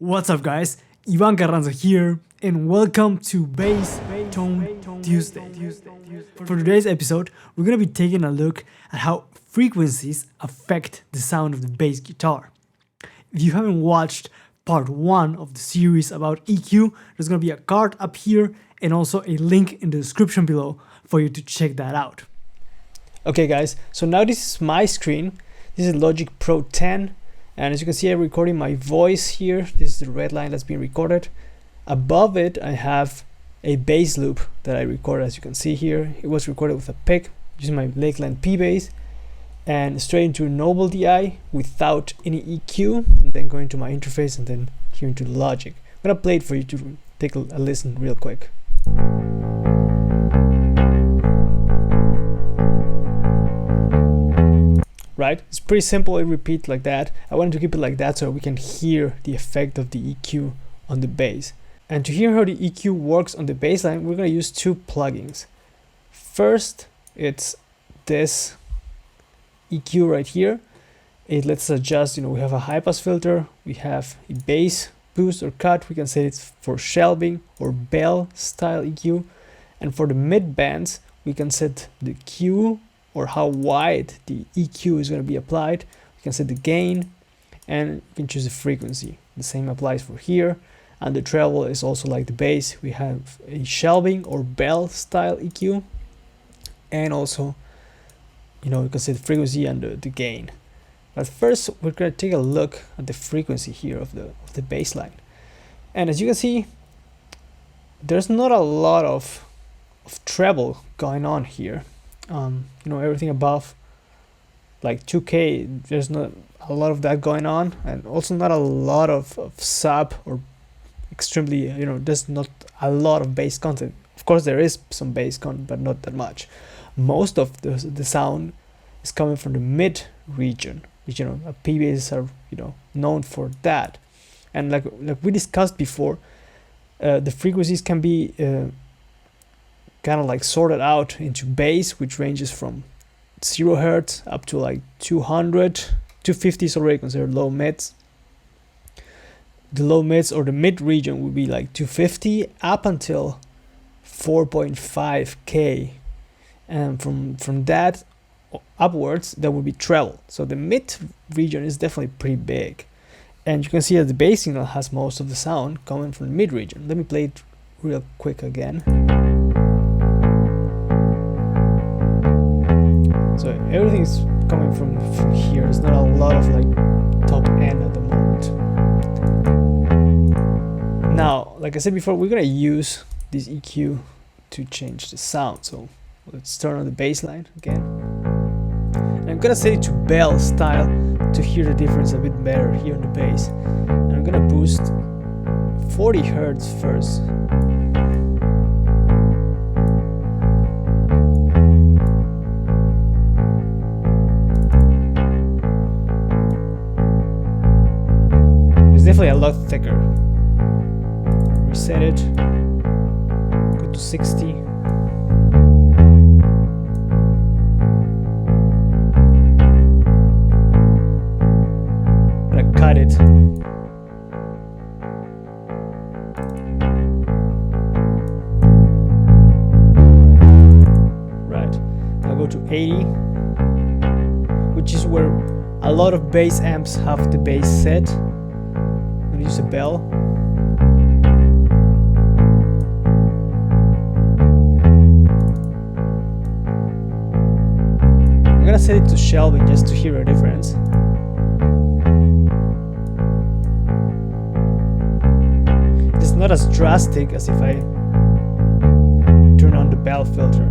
What's up, guys? Ivan Carranza here, and welcome to Bass Tone Tuesday. For today's episode, we're gonna be taking a look at how frequencies affect the sound of the bass guitar. If you haven't watched part 1 of the series about EQ, there's gonna be a card up here and also a link in the description below for you to check that out. Okay, guys, so now this is my screen. This is Logic Pro 10. And as you can see, I'm recording my voice here. This is the red line that's being recorded. Above it, I have a bass loop that I recorded, as you can see here. It was recorded with a pick using my Lakland P bass and straight into Noble DI without any EQ, and then going to my interface and then here into Logic. I'm gonna play it for you to take a listen real quick. Right? It's pretty simple, it repeats like that. I wanted to keep it like that so we can hear the effect of the EQ on the bass. And to hear how the EQ works on the bass line, we're going to use two plugins. First, it's this EQ right here. It lets us adjust, we have a high pass filter, we have a bass boost or cut. We can say it's for shelving or bell style EQ. And for the mid bands, we can set the Q or how wide the EQ is going to be applied. We can set the gain and we can choose the frequency. The same applies for here. And the treble is also like the bass. We have a shelving or bell style EQ. And also, you can set the frequency and the gain. But first, we're going to take a look at the frequency here of the bass line. And as you can see, there's not a lot of treble going on here. Everything above like 2K, there's not a lot of that going on, and also not a lot of sub or extremely, there's not a lot of bass content. Of course, there is some bass content, but not that much. Most of the sound is coming from the mid region, which P basses are known for that. And like we discussed before, the frequencies can be kind of like sorted out into bass, which ranges from 0 Hertz up to like 200, 250 is already considered low mids. The low mids or the mid region would be like 250 up until 4.5K, and from that upwards that would be treble. So the mid region is definitely pretty big, and you can see that the bass signal has most of the sound coming from the mid region. Let me play it real quick again. So everything is coming from here. There's not a lot of like top end at the moment. Now, like I said before, we're gonna use this EQ to change the sound. So let's turn on the bass line again. And I'm gonna set it to bell style to hear the difference a bit better here on the bass. And I'm gonna boost 40 Hertz first. Definitely a lot thicker. Reset it. Go to 60. I'm gonna cut it. Right. I'll go to 80, which is where a lot of bass amps have the bass set. Use a bell. I'm gonna set it to shelving just to hear a difference. It's not as drastic as if I turn on the bell filter.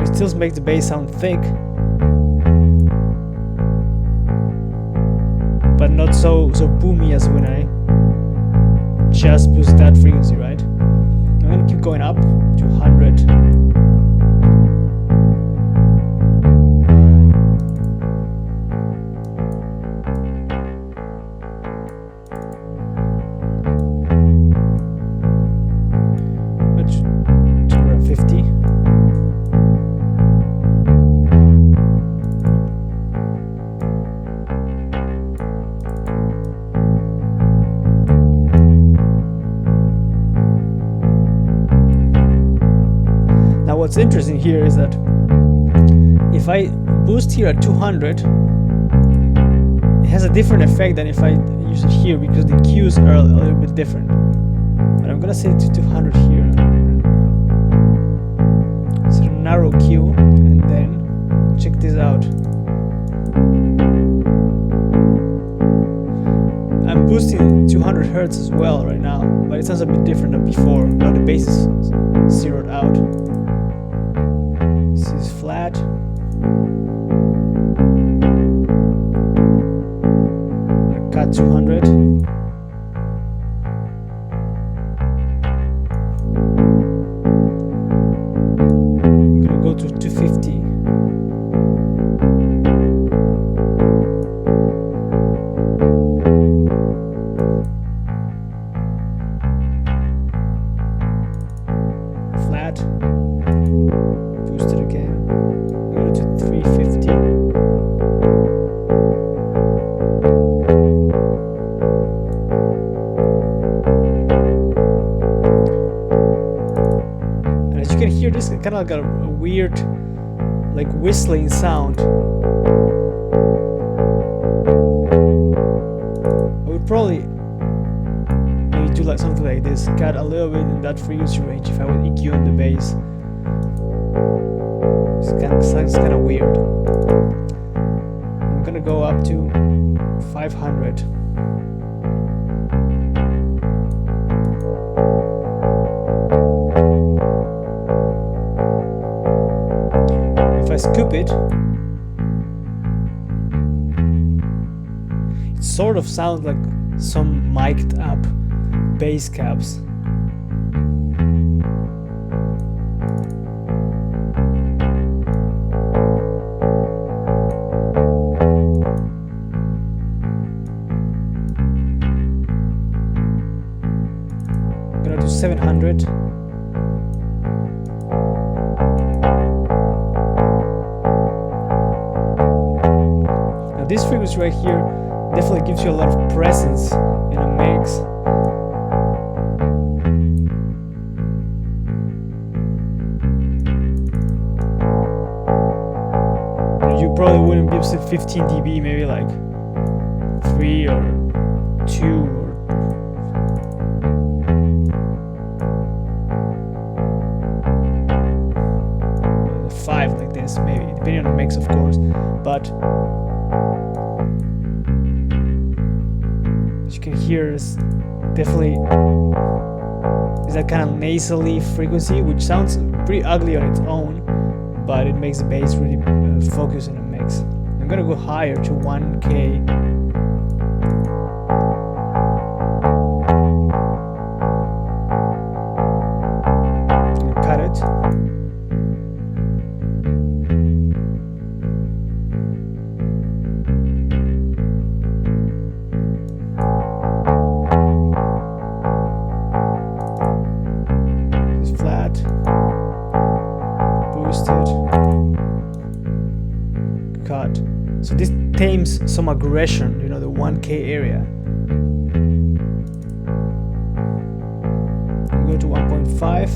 It still makes the bass sound thick, but not so boomy as when I just boost that frequency, right? I'm gonna keep going up to 100. To around 50. what's interesting here is that if I boost here at 200, it has a different effect than if I use it here, because the Qs are a little bit different. But I'm gonna set it to 200 here. Set a narrow Q, and then check this out. I'm boosting 200 Hertz as well right now, but it sounds a bit different than before. Now the bass is zeroed out. This is flat. Cut 200. I'm gonna go to 250. Flat. Boost it again. Go to 350. You can hear this kind of like a weird, like whistling sound. I would probably maybe do like something like this, cut a little bit in that frequency range if I would EQ on the bass. It sounds kind of weird. I'm gonna go up to 500. Scoop it, it sort of sounds like some mic'd up bass caps. I'm gonna do 700. This frequency right here definitely gives you a lot of presence in a mix. You probably wouldn't be able to 15 dB, maybe like 3 or 2 or 5 like this, maybe, depending on the mix, of course. But you can hear is definitely is that kind of nasally frequency, which sounds pretty ugly on its own, but it makes the bass really focus in a mix. I'm gonna go higher to 1K. Cut it. So this tames some aggression, you know, the 1K area. I'll go to 1.5.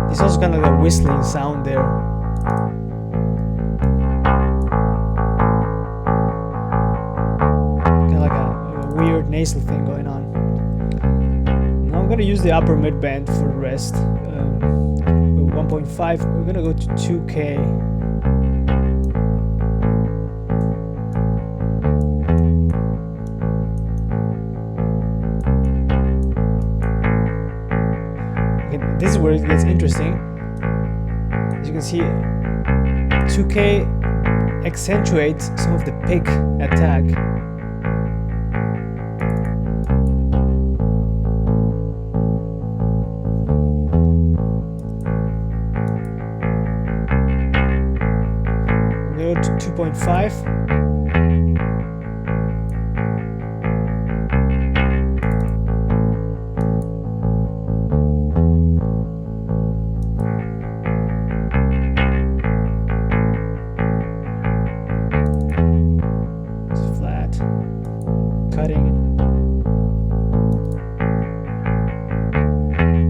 There's also kind of like a whistling sound there. Weird nasal thing going on. Now I'm gonna use the upper mid-band for the rest. 1.5, we're gonna go to 2K. Okay, this is where it gets interesting. As you can see, 2K accentuates some of the pick attack. Go to 2.5. cutting,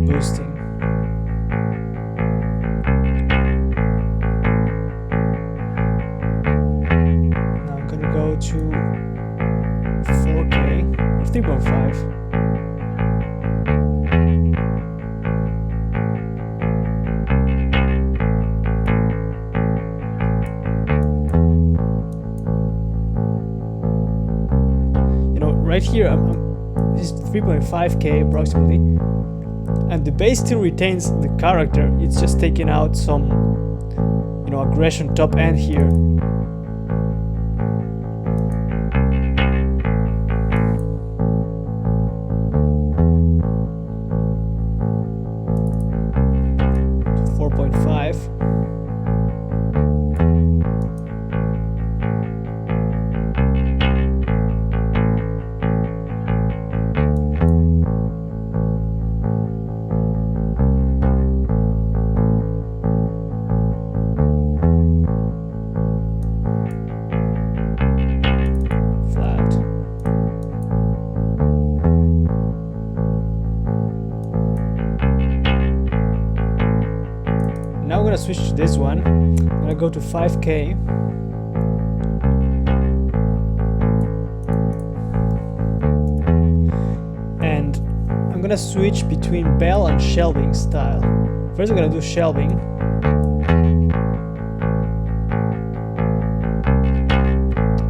boosting. Now I'm gonna go to 4K or 3.5. Right here, this is 3.5K approximately, and the bass still retains the character. It's just taking out some, aggression top end here. To 4.5. Now I'm gonna switch to this one. I'm gonna go to 5K. And I'm gonna switch between bell and shelving style. First I'm gonna do shelving.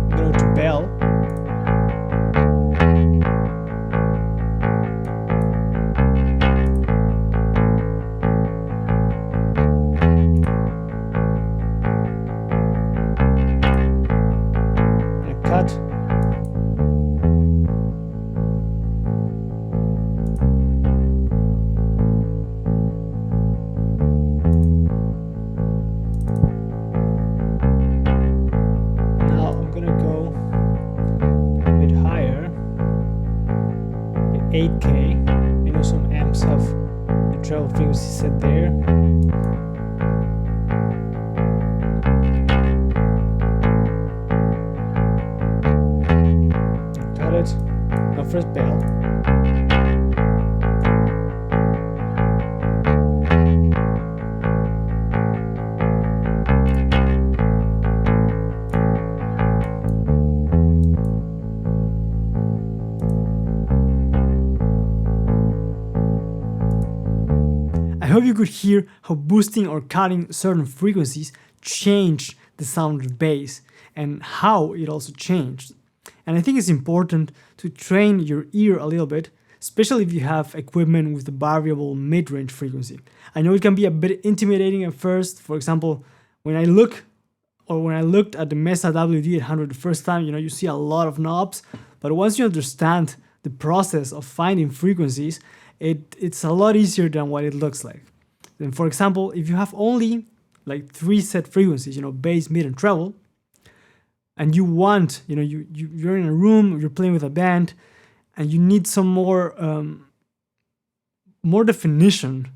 Go to bell. Now I'm gonna go a bit higher, 8K. I know some amps have the treble frequency set there. Got it. Now first bell. I hope you could hear how boosting or cutting certain frequencies changed the sound of the bass and how it also changed. And I think it's important to train your ear a little bit, especially if you have equipment with a variable mid-range frequency. I know it can be a bit intimidating at first. For example, when I looked at the Mesa WD800 the first time, you see a lot of knobs, but once you understand the process of finding frequencies, it's a lot easier than what it looks like. Then, for example, if you have only like 3 set frequencies, bass, mid, and treble, and you want, you're in a room, you're playing with a band, and you need some more definition,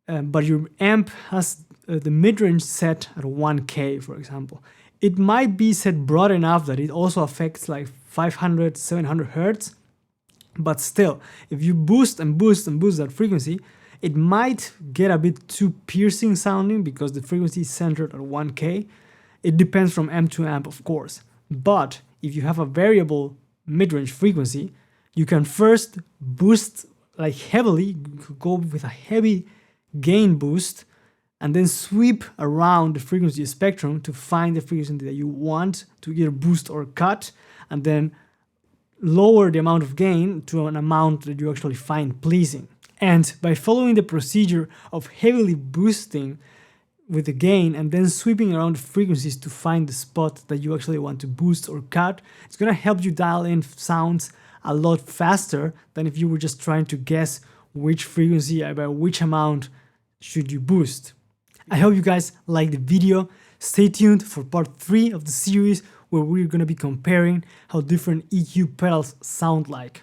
but your amp has the mid-range set at 1K, for example. It might be set broad enough that it also affects like 500, 700 hertz, but still, if you boost and boost and boost that frequency, it might get a bit too piercing sounding because the frequency is centered at 1K. It depends from amp to amp, of course. But if you have a variable mid-range frequency, you can first boost like heavily, go with a heavy gain boost, and then sweep around the frequency spectrum to find the frequency that you want to either boost or cut, and then lower the amount of gain to an amount that you actually find pleasing. And by following the procedure of heavily boosting with the gain and then sweeping around the frequencies to find the spot that you actually want to boost or cut, it's gonna help you dial in sounds a lot faster than if you were just trying to guess which frequency by which amount should you boost. I hope you guys liked the video. Stay tuned for part 3 of the series where we're gonna be comparing how different EQ pedals sound like.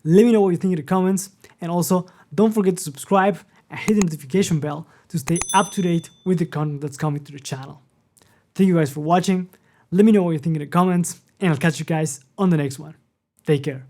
Let me know what you think in the comments, and also don't forget to subscribe and hit the notification bell to stay up to date with the content that's coming to the channel. Thank you guys for watching. Let me know what you think in the comments, and I'll catch you guys on the next one. Take care.